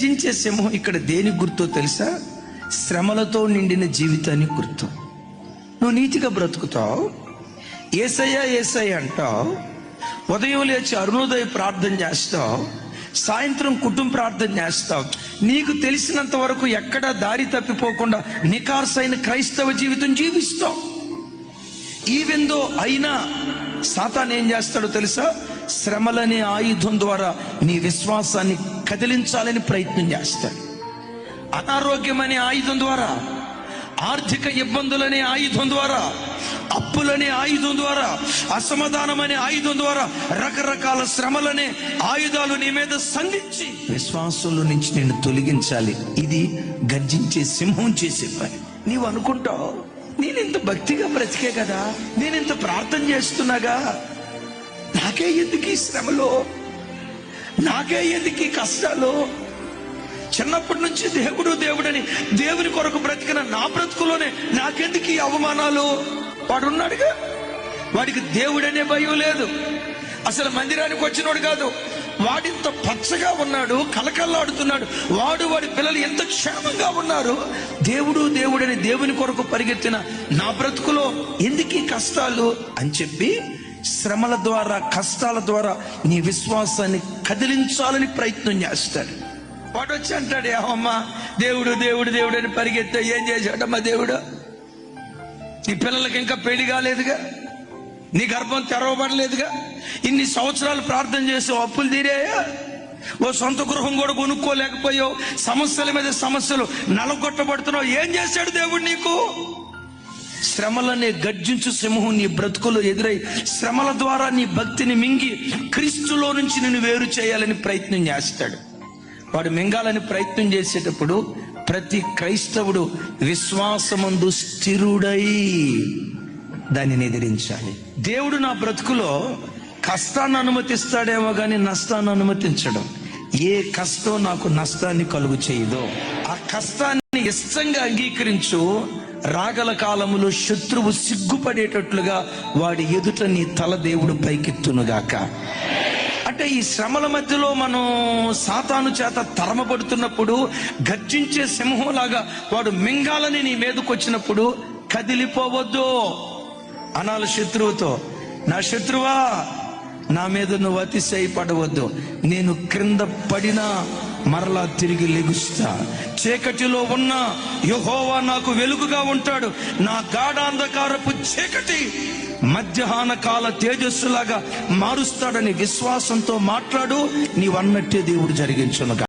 గర్జించే సింహం ఇక్కడ దేని గుర్తో తెలుసా? శ్రమలతో నిండిన జీవితానికి గుర్తు. నువ్వు నీతిగా బ్రతుకుతావు, యేసయ్యా యేసయ్యా అంటావు, ఉదయం లేచి అరుణోదయ ప్రార్థన చేస్తావు, సాయంత్రం కుటుంబ ప్రార్థన చేస్తావు. నీకు తెలిసినంత వరకు ఎక్కడా దారి తప్పిపోకుండా నికార్సైన క్రైస్తవ జీవితం జీవిస్తావు. ఈవెందో అయినా సాతాను ఏం చేస్తాడో తెలుసా? శ్రమలనే ఆయుధం ద్వారా నీ విశ్వాసాన్ని కదిలించాలని ప్రయత్నం చేస్తాడు. అనారోగ్యం అనే ఆయుధం ద్వారా, ఆర్థిక ఇబ్బందులనే ఆయుధం ద్వారా, అప్పులనే ఆయుధం ద్వారా, అసమాధానం అనే ఆయుధం ద్వారా రకరకాల శ్రమలనే ఆయుధాలు నీ మీద సంధించి విశ్వాసంలో నుంచి నిన్ను తొలగించాలి. ఇది గర్జించే సింహం చేసే పని. నీవు అనుకుంటావు, నేనింత భక్తిగా బ్రతికే కదా, నేనింత ప్రార్థన చేస్తున్నాగా, నాకే ఎందుకు ఈ శ్రమలో, నాకే ఎందుకు ఈ కష్టాలు, చిన్నప్పటి నుంచి దేవుడు దేవుడని దేవుని కొరకు బ్రతికిన నా బ్రతుకులోనే నాకెందుకు ఈ అవమానాలు? వాడున్నాడుగా, వాడికి దేవుడనే భయం లేదు. అసలు మందిరానికి వచ్చినోడు కాదు, వాడింత పచ్చగా ఉన్నాడు, కలకల్లాడుతున్నాడు, వాడి పిల్లలు ఎంత క్షేమంగా ఉన్నారు. దేవుడు దేవుడని దేవుని కొరకు పరిగెత్తిన నా బ్రతుకులో ఎందుకు ఈ కష్టాలు అని చెప్పి శ్రమల ద్వారా, కష్టాల ద్వారా నీ విశ్వాసాన్ని కదిలించాలని ప్రయత్నం చేస్తాడు. వాడు వచ్చి అంటాడు, ఏమమ్మా దేవుడు దేవుడు దేవుడు అని పరిగెత్తా ఏం చేశాడమ్మా దేవుడు? నీ పిల్లలకి ఇంకా పెళ్లి కాలేదుగా, నీ గర్భం తెరవబడలేదుగా, ఇన్ని సంవత్సరాలు ప్రార్థన చేసి అప్పులు తీరాయా, ఓ సొంత గృహం కూడా కొనుక్కోలేకపోయావు, సమస్యల మీద సమస్యలు నలగొట్టబడుతున్నావు, ఏం చేశాడు దేవుడు నీకు? శ్రమలనే గర్జించు సింహం నీ బ్రతుకులో ఎదురై శ్రమల ద్వారా నీ భక్తిని మింగి క్రీస్తులో నుంచి నిన్ను వేరు చేయాలని ప్రయత్నం చేస్తాడు. వాడు మింగాలని ప్రయత్నం చేసేటప్పుడు ప్రతి క్రైస్తవుడు విశ్వాసమందు స్థిరుడై దానిని ఎదిరించాలి. దేవుడు నా బ్రతుకులో కష్టాన్ని అనుమతిస్తాడేమో కానీ నష్టాన్ని అనుమతించడం. ఏ కష్టం నాకు నష్టాన్ని కలుగు చేయదో ఆ కష్టాన్ని ఇష్టంగా అంగీకరించు. రాగల కాలములో శత్రువు సిగ్గుపడేటట్లుగా వాడి ఎదుట నీ తల దేవుడు పైకెత్తునుగాక. అంటే ఈ శ్రమల మధ్యలో మనం సాతాను చేత తరమబడుతున్నప్పుడు గర్జించే సింహంలాగా వాడు మింగాలని నీ మీదకు వచ్చినప్పుడు కదిలిపోవద్దు. అనాలి శత్రువుతో, నా శత్రువా నా మీద నువ్వు అతిశయపడవద్దు, నేను క్రింద పడినా మరలా తిరిగి లెగుస్తా, చీకటిలో ఉన్న యెహోవా నాకు వెలుగుగా ఉంటాడు, నా గాఢాంధకారపు చీకటి మధ్యాహ్న కాల తేజస్సులాగా మారుస్తాడని విశ్వాసంతో మాట్లాడు. నీవన్నట్టే దేవుడు జరిగించునుగా.